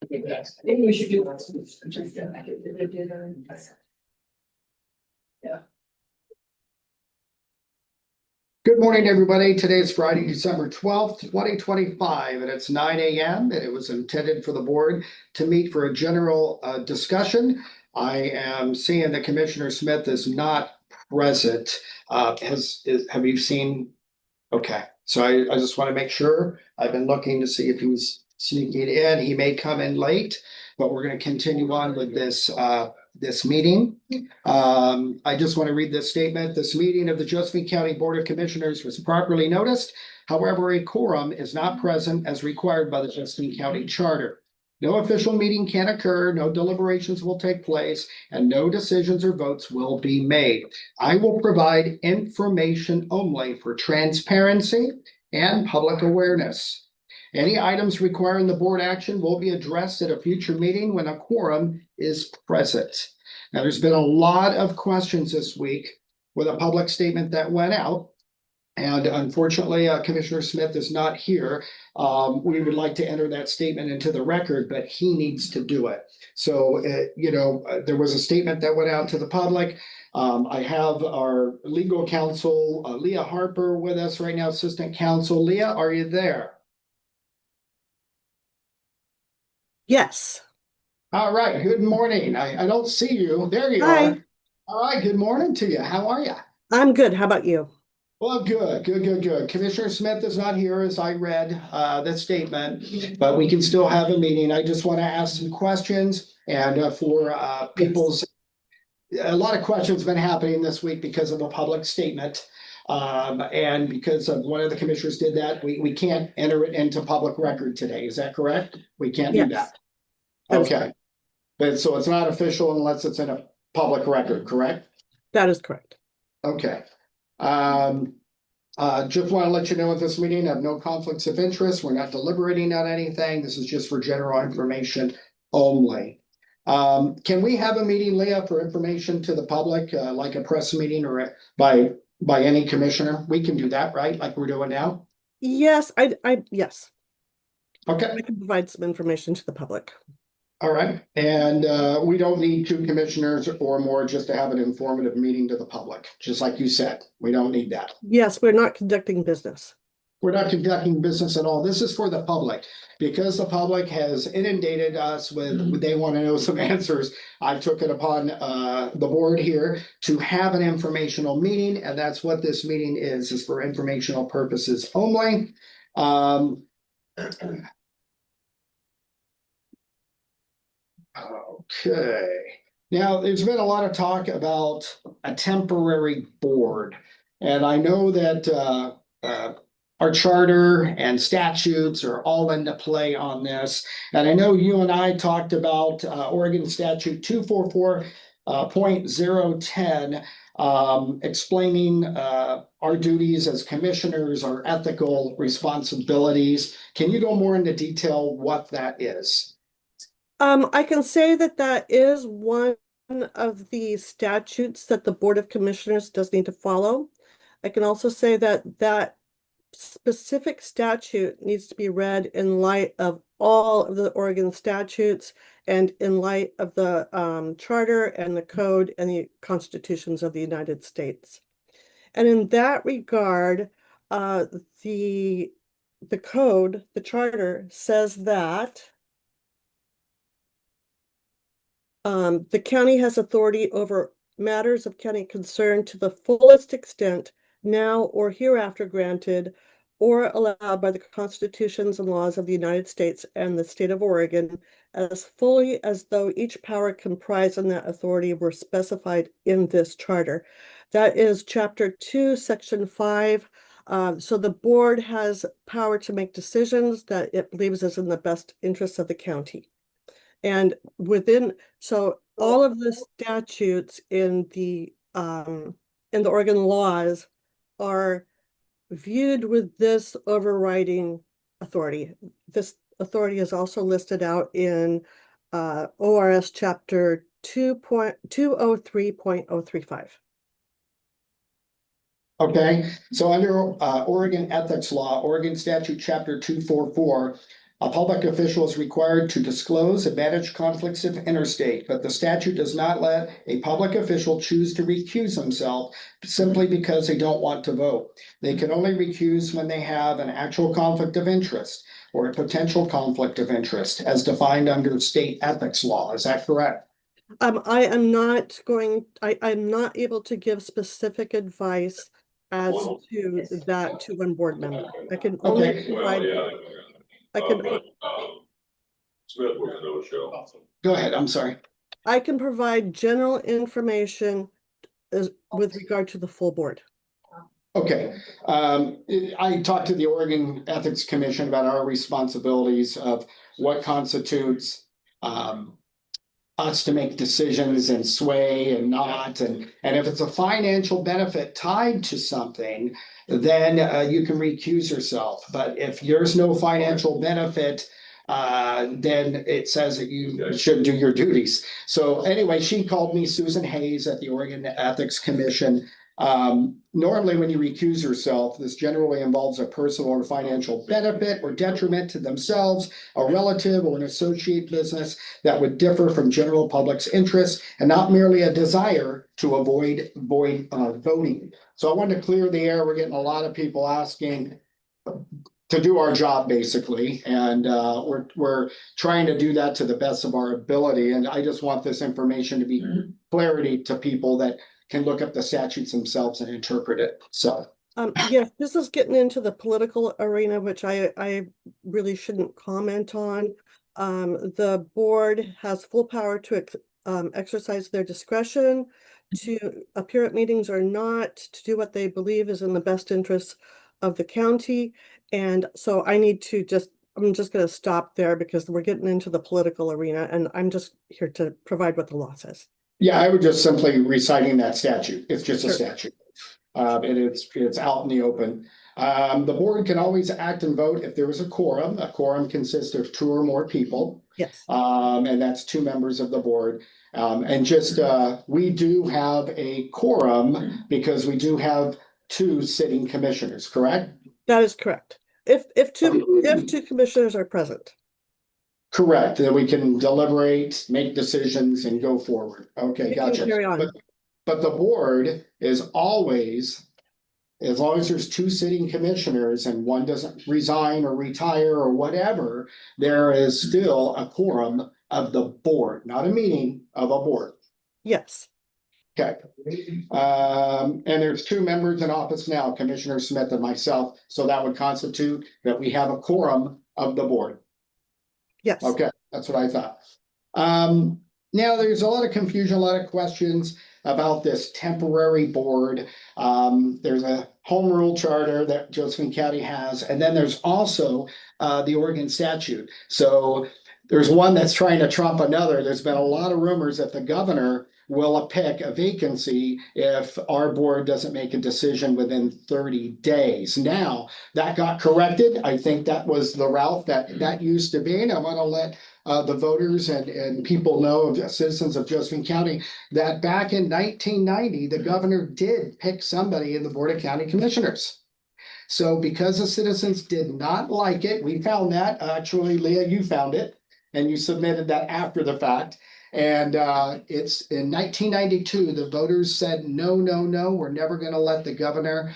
Maybe we should do that. Yeah. Good morning, everybody. Today is Friday, December 12th, 2025, and it's 9 a.m. and it was intended for the board to meet for a general discussion. I am seeing that Commissioner Smith is not present. Have you seen? Okay, so I just want to make sure. I've been looking to see if he was sneaking in. He may come in late, but we're going to continue on with this meeting. I just want to read this statement. This meeting of the Josephine County Board of Commissioners was properly noticed. However, a quorum is not present as required by the Josephine County Charter. No official meeting can occur, no deliberations will take place, and no decisions or votes will be made. I will provide information only for transparency and public awareness. Any items requiring the board action will be addressed at a future meeting when a quorum is present. Now, there's been a lot of questions this week with a public statement that went out. And unfortunately, Commissioner Smith is not here. We would like to enter that statement into the record, but he needs to do it. So, there was a statement that went out to the public. I have our legal counsel, Leah Harper, with us right now, assistant counsel. Leah, are you there? Yes. All right. Good morning. I don't see you. There you Hi. are. All right. Good morning to you. How are you? I'm good. How about you? Well, good. Commissioner Smith is not here, as I read the statement, but we can still have a meeting. I just want to ask some questions, and for people's, a lot of questions have been happening this week because of a public statement. And because of one of the commissioners did that, we can't enter it into public record today. Is that correct? We can't do that. Okay. But so it's not official unless it's in a public record, correct? That is correct. Okay. Just want to let you know at this meeting, I have no conflicts of interest. We're not deliberating on anything. This is just for general information only. Can we have a meeting, Leah, for information to the public, like a press meeting or by any commissioner? We can do that, right? Like we're doing now? Yes, yes. Okay. I can provide some information to the public. All right. And we don't need 2 commissioners or more just to have an informative meeting to the public. Just like you said, we don't need that. Yes, we're not conducting business. We're not conducting business at all. This is for the public. Because the public has inundated us with, they want to know some answers. I took it upon the board here to have an informational meeting. And that's what this meeting is for informational purposes only. Okay. Now, there's been a lot of talk about a temporary board. And I know that our charter and statutes are all into play on this. And I know you and I talked about Oregon Statute 244.010, explaining our duties as commissioners, our ethical responsibilities. Can you go more into detail what that is? I can say that is one of the statutes that the Board of Commissioners does need to follow. I can also say that specific statute needs to be read in light of all of the Oregon statutes and in light of the charter and the code and the constitutions of the United States. And in that regard, the code, the charter says that the county has authority over matters of county concern to the fullest extent now or hereafter granted or allowed by the constitutions and laws of the United States and the state of Oregon, as fully as though each power comprised in that authority were specified in this charter. That is Chapter 2, Section 5. So the board has power to make decisions that it believes is in the best interest of the county. And so all of the statutes in the Oregon laws are viewed with this overriding authority. This authority is also listed out in ORS Chapter 203.035. Okay, so under Oregon ethics law, Oregon Statute Chapter 244, A public official is required to disclose and manage conflicts of interstate, but the statute does not let a public official choose to recuse himself simply because they don't want to vote. They can only recuse when they have an actual conflict of interest or a potential conflict of interest as defined under state ethics law. Is that correct? I'm not able to give specific advice as to that to one board member. I can only Okay. provide, I can, Smith was a no-show. Go ahead. I'm sorry. I can provide general information with regard to the full board. Okay, I talked to the Oregon Ethics Commission about our responsibilities of what constitutes us to make decisions and sway and not, and if it's a financial benefit tied to something, then you can recuse yourself. But if there's no financial benefit, then it says that you should do your duties. So anyway, she called me, Susan Hayes at the Oregon Ethics Commission. Normally when you recuse yourself, this generally involves a personal or financial benefit or detriment to themselves, a relative or an associate business that would differ from general public's interest and not merely a desire to avoid voting. So I wanted to clear the air. We're getting a lot of people asking to do our job basically, and we're trying to do that to the best of our ability. And I just want this information to be clarity to people that can look up the statutes themselves and interpret it. So yes, this is getting into the political arena, which I really shouldn't comment on. The board has full power to exercise their discretion, to appear at meetings or not, to do what they believe is in the best interest of the county. And so I'm just going to stop there because we're getting into the political arena, and I'm just here to provide what the law says. yeah, I would just simply reciting that statute. It's just Sure. a statute. And it's out in the open. The board can always act and vote if there is a quorum. A quorum consists of 2 or more people. Yes. And that's 2 members of the board. And just we do have a quorum because we do have 2 sitting commissioners, correct? That is correct. If two commissioners are present. Correct, that we can deliberate, make decisions and go forward. Okay, You can gotcha. carry on. But the board is always, as long as there's 2 sitting commissioners and one doesn't resign or retire or whatever, there is still a quorum of the board, not a meeting, of a board. Yes. Okay. And there's 2 members in office now, Commissioner Smith and myself, so that would constitute that we have a quorum of the board. Yes. Okay, that's what I thought. Now there's a lot of confusion, a lot of questions about this temporary board. There's a home rule charter that Josephine County has, and then there's also the Oregon statute. So there's one that's trying to trump another. There's been a lot of rumors that the governor will pick a vacancy if our board doesn't make a decision within 30 days. Now, that got corrected. I think that was the route that used to be, and I want to let the voters and people know, citizens of Josephine County, that back in 1990, the governor did pick somebody in the Board of County Commissioners. So because the citizens did not like it, we found that, actually, Leah, you found it, and you submitted that after the fact. And it's in 1992, the voters said, no, we're never going to let the governor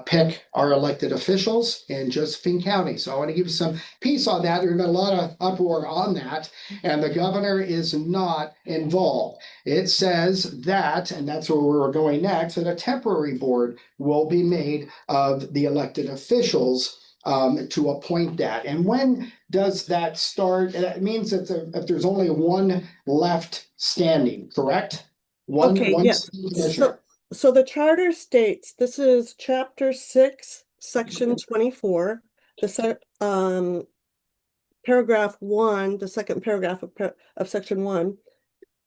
pick our elected officials in Josephine County. So I want to give you some peace on that. There's been a lot of uproar on that, and the governor is not involved. It says that, and that's where we're going next, that a temporary board will be made of the elected officials to appoint that. And when does that start? That means that if there's only one left standing, correct? Okay, yes. So the charter states, this is chapter 6, section 24, paragraph 1, the second paragraph of section 1.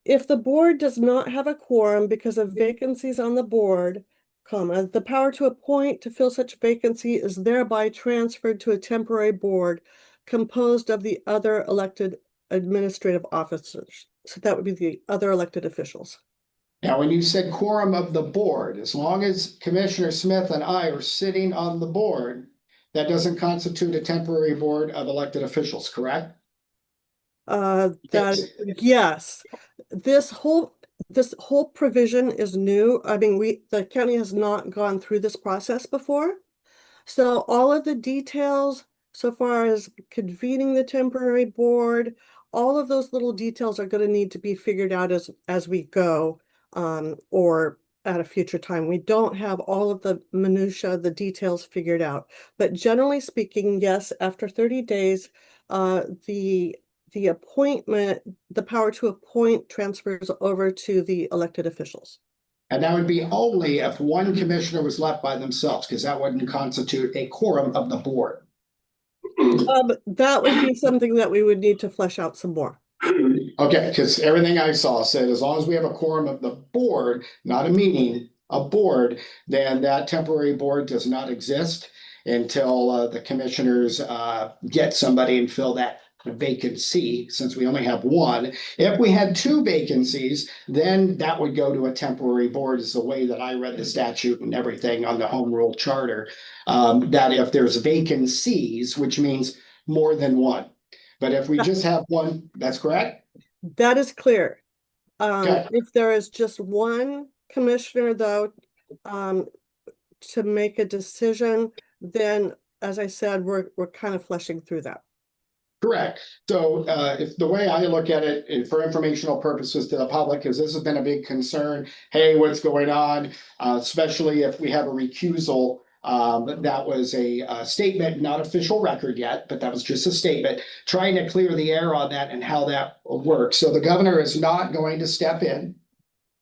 If the board does not have a quorum because of vacancies on the board, comma, the power to appoint to fill such vacancy is thereby transferred to a temporary board composed of the other elected administrative officers. So that would be the other elected officials. Now, when you said quorum of the board, as long as Commissioner Smith and I are sitting on the board, that doesn't constitute a temporary board of elected officials, correct? Yes, this whole provision is new. I mean, the county has not gone through this process before. So all of the details, so far as convening the temporary board, all of those little details are going to need to be figured out as we go, or at a future time. We don't have all of the minutia, the details figured out. But generally speaking, yes, after 30 days, the appointment, the power to appoint transfers over to the elected officials. And that would be only if one commissioner was left by themselves, because that wouldn't constitute a quorum of the board. That would be something that we would need to flesh out some more. Okay, because everything I saw said as long as we have a quorum of the board, not a meeting, a board, then that temporary board does not exist until the commissioners get somebody and fill that vacancy, since we only have one. If we had two vacancies, then that would go to a temporary board, is the way that I read the statute and everything on the home rule charter. That if there's vacancies, which means more than one. But if we just have one, that's correct? That is clear. Okay. If there is just one commissioner, though, to make a decision, then, as I said, we're kind of fleshing through that. Correct. So if the way I look at it, for informational purposes to the public, is this has been a big concern. Hey, what's going on? Especially if we have a recusal. That was a statement, not official record yet, but that was just a statement, trying to clear the air on that and how that works. So the governor is not going to step in.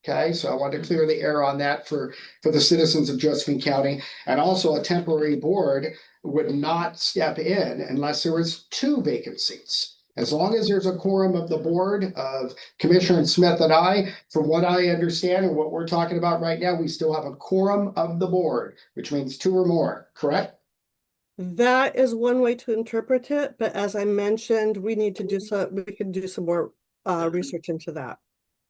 Okay, so I want to clear the air on that for the citizens of Josephine County. And also a temporary board would not step in unless there was two vacancies. As long as there's a quorum of the board of Commissioner Smith and I, from what I understand and what we're talking about right now, we still have a quorum of the board, which means two or more, correct? That is one way to interpret it, but as I mentioned, we can do some more research into that.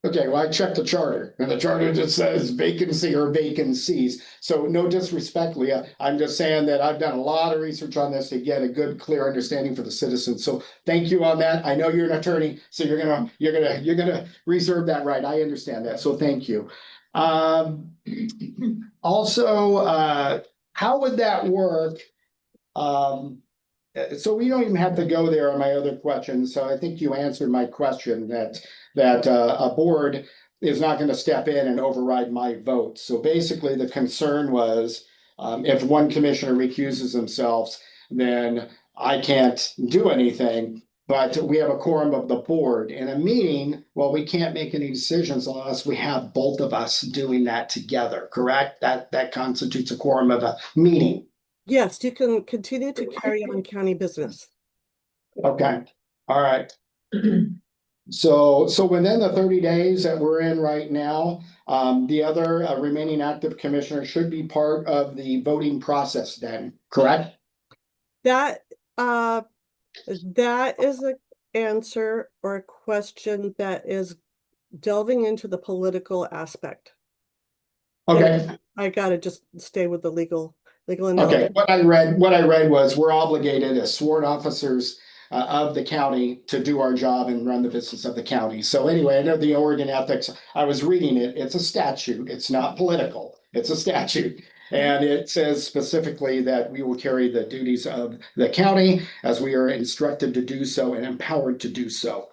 Okay, well, I checked the charter, and the charter just says vacancy or vacancies. So no disrespect, Leah. I'm just saying that I've done a lot of research on this to get a good, clear understanding for the citizens. So thank you on that. I know you're an attorney, so you're gonna reserve that right. I understand that. So thank you. Also, how would that work? So we don't even have to go there on my other questions. So I think you answered my question that a board is not going to step in and override my vote. So basically the concern was if one commissioner recuses themselves, then I can't do anything. But we have a quorum of the board in a meeting. Well, we can't make any decisions unless we have both of us doing that together, correct? That constitutes a quorum of a meeting. Yes, you can continue to carry on county business. Okay, all right. So within the 30 days that we're in right now, the other remaining active commissioner should be part of the voting process then, correct? That is an answer or a question that is delving into the political aspect. Okay. And I gotta just stay with the legal Okay, analysis. what I read was we're obligated as sworn officers of the county to do our job and run the business of the county. So anyway, I know the Oregon ethics, I was reading it, it's a statute, it's not political, it's a statute. And it says specifically that we will carry the duties of the county as we are instructed to do so and empowered to do so.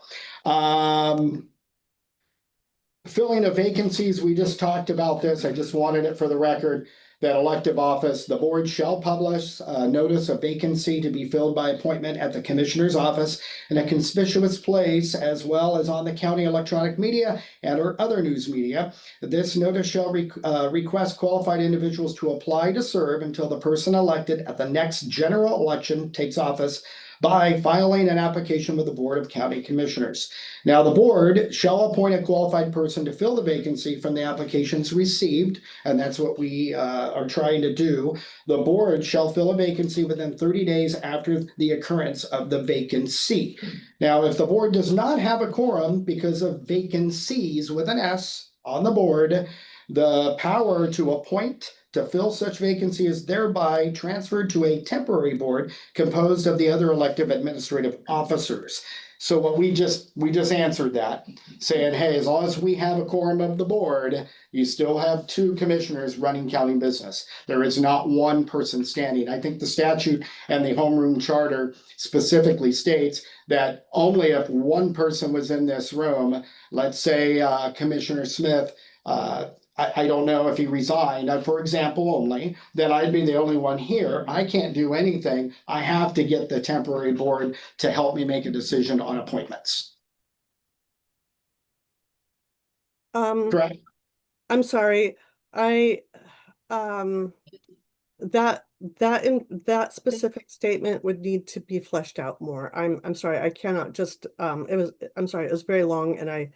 Filling of vacancies, we just talked about this. I just wanted it for the record that elective office, the board shall publish a notice of vacancy to be filled by appointment at the commissioner's office in a conspicuous place, as well as on the county electronic media and or other news media. This notice shall request qualified individuals to apply to serve until the person elected at the next general election takes office by filing an application with the Board of County Commissioners. Now, the board shall appoint a qualified person to fill the vacancy from the applications received, and that's what we are trying to do. The board shall fill a vacancy within 30 days after the occurrence of the vacancy. Now, if the board does not have a quorum because of vacancies with an S on the board, the power to appoint, to fill such vacancy is thereby transferred to a temporary board composed of the other elective administrative officers. So what we just answered that, saying, hey, as long as we have a quorum of the board, you still have two commissioners running county business. There is not one person standing. I think the statute and the homeroom charter specifically states that only if one person was in this room, let's say Commissioner Smith, I don't know if he resigned, for example, only, then I'd be the only one here. I can't do anything. I have to get the temporary board to help me make a decision on appointments. Correct? I'm sorry, that specific statement would need to be fleshed out more. I'm sorry, I cannot just, I'm sorry, it was very long and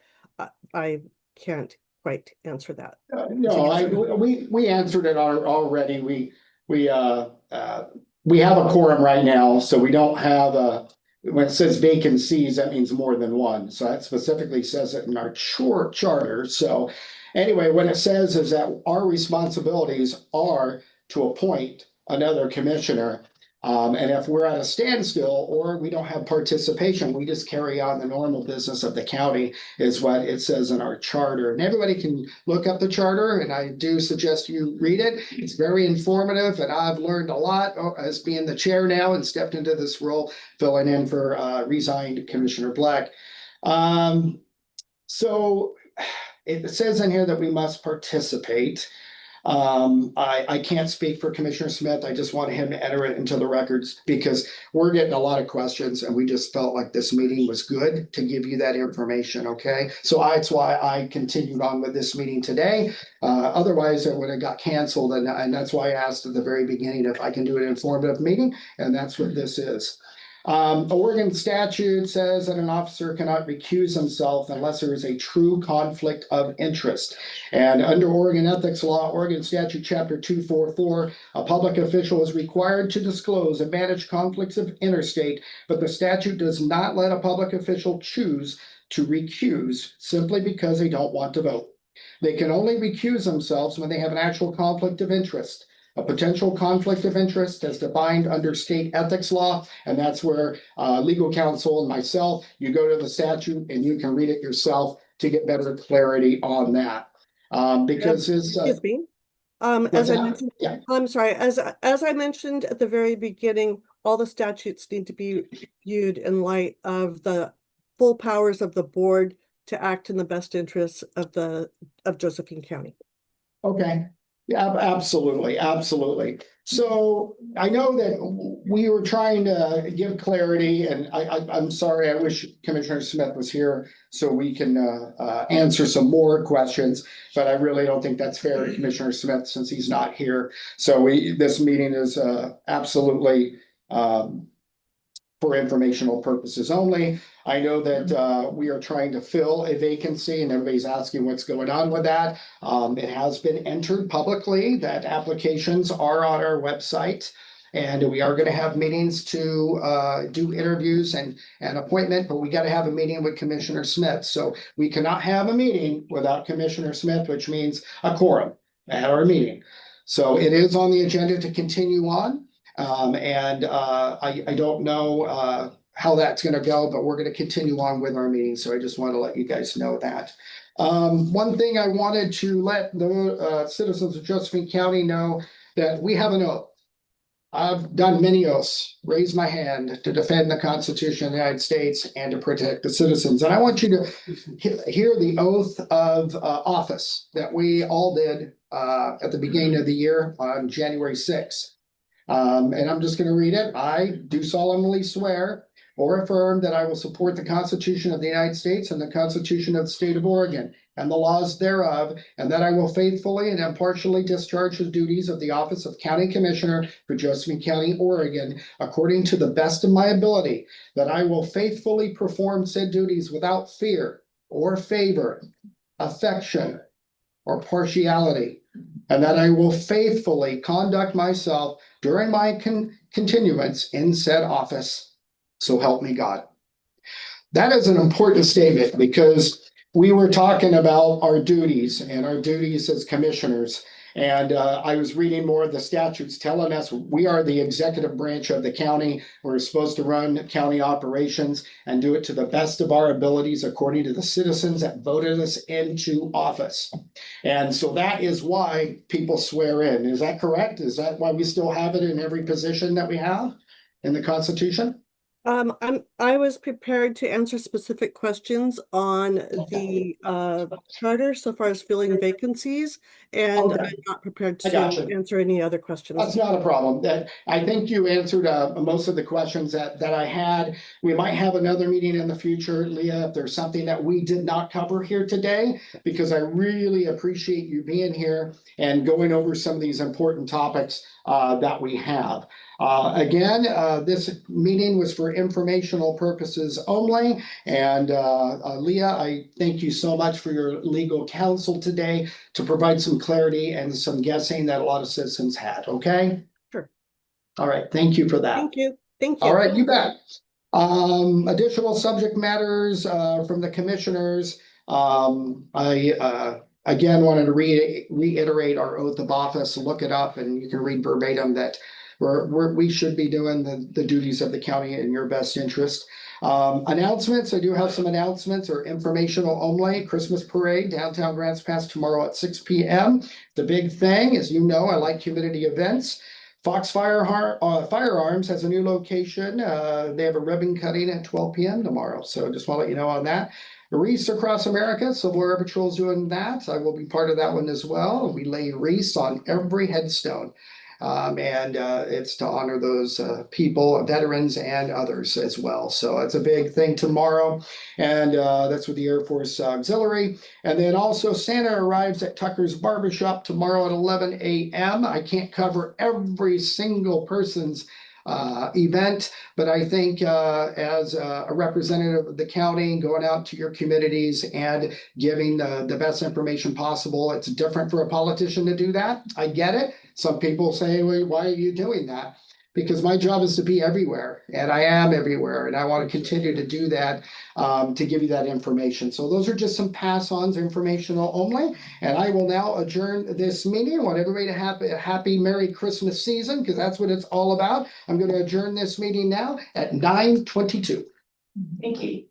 I can't quite answer that. No, we answered it already. We have a quorum right now, so we don't have when it says vacancies, that means more than one. So that specifically says it in our charter. So anyway, what it says is that our responsibilities are to appoint another commissioner. And if we're at a standstill or we don't have participation, we just carry on the normal business of the county, is what it says in our charter. And everybody can look up the charter, and I do suggest you read it. It's very informative, and I've learned a lot as being the chair now and stepped into this role, filling in for resigned Commissioner Blech. So it says in here that we must participate. I can't speak for Commissioner Smith. I just wanted him to enter it into the records because we're getting a lot of questions and we just felt like this meeting was good to give you that information, okay? So that's why I continued on with this meeting today. Otherwise it would have got canceled, and that's why I asked at the very beginning if I can do an informative meeting, and that's what this is. Oregon statute says that an officer cannot recuse himself unless there is a true conflict of interest. And under Oregon ethics law, Oregon statute chapter 244, a public official is required to disclose and manage conflicts of interstate, but the statute does not let a public official choose to recuse simply because they don't want to vote. They can only recuse themselves when they have an actual conflict of interest. A potential conflict of interest as defined under state ethics law, and that's where legal counsel and myself, you go to the statute and you can read it yourself to get better clarity on that. Because it's excuse me. As I mentioned, yeah. I'm sorry, as I mentioned at the very beginning, all the statutes need to be viewed in light of the full powers of the board to act in the best interests of Josephine County. Okay. Yeah, absolutely. Absolutely. So I know that we were trying to give clarity, and I'm sorry, I wish Commissioner Smith was here so we can answer some more questions, but I really don't think that's fair to Commissioner Smith since he's not here. So this meeting is absolutely for informational purposes only. I know that we are trying to fill a vacancy and everybody's asking what's going on with that. It has been entered publicly that applications are on our website, and we are going to have meetings to do interviews and appointment, but we got to have a meeting with Commissioner Smith. So we cannot have a meeting without Commissioner Smith, which means a quorum at our meeting. So it is on the agenda to continue on. I don't know how that's going to go, but we're going to continue on with our meeting. So I just want to let you guys know that. One thing I wanted to let the citizens of Josephine County know that we have an oath. I've done many oaths, raised my hand to defend the Constitution of the United States and to protect the citizens. And I want you to hear the oath of office that we all did at the beginning of the year on January 6th. And I'm just going to read it. I do solemnly swear or affirm that I will support the Constitution of the United States and the Constitution of the State of Oregon and the laws thereof, and that I will faithfully and impartially discharge the duties of the office of County Commissioner for Josephine County, Oregon, according to the best of my ability, that I will faithfully perform said duties without fear or favor, affection, or partiality, and that I will faithfully conduct myself during my continuance in said office. So help me God. That is an important statement because we were talking about our duties and our duties as commissioners. And I was reading more of the statutes telling us we are the executive branch of the county. We're supposed to run county operations and do it to the best of our abilities according to the citizens that voted us into office. And so that is why people swear in. Is that correct? Is that why we still have it in every position that we have in the Constitution? I was prepared to answer specific questions on the charter so far as filling vacancies, and Okay. I'm not prepared I to got you. answer any other questions. That's not a problem. That I think you answered most of the questions that I had. We might have another meeting in the future, Leah, if there's something that we did not cover here today, because I really appreciate you being here and going over some of these important topics that we have. Again, this meeting was for informational purposes only. And Leah, I thank you so much for your legal counsel today to provide some clarity and some guessing that a lot of citizens had, okay? Sure. All right, thank you for that. Thank you. Thank you. All right, you bet. Additional subject matters from the commissioners. I again wanted to reiterate our oath of office. Look it up and you can read verbatim that we should be doing the duties of the county in your best interest. Announcements, I do have some announcements or informational only. Christmas parade, downtown Grants Pass tomorrow at 6 p.m. The big thing, as you know, I like community events. Fox Firearms has a new location. They have a ribbon cutting at 12 p.m. tomorrow. So just want to let you know on that. Wreaths across America, Civil Air Patrol is doing that. I will be part of that one as well. We lay wreaths on every headstone. And it's to honor those people, veterans and others as well. So it's a big thing tomorrow. And that's with the Air Force Auxiliary. And then also Santa arrives at Tucker's Barbershop tomorrow at 11 a.m. I can't cover every single person's event, but I think as a representative of the county, going out to your communities and giving the best information possible, it's different for a politician to do that. I get it. Some people say, well, why are you doing that? Because my job is to be everywhere, and I am everywhere, and I want to continue to do that to give you that information. So those are just some pass-ons, informational only, and I will now adjourn this meeting. I want everybody to have a happy Merry Christmas season, because that's what it's all about. I'm going to adjourn this meeting now at 9:22. Thank you.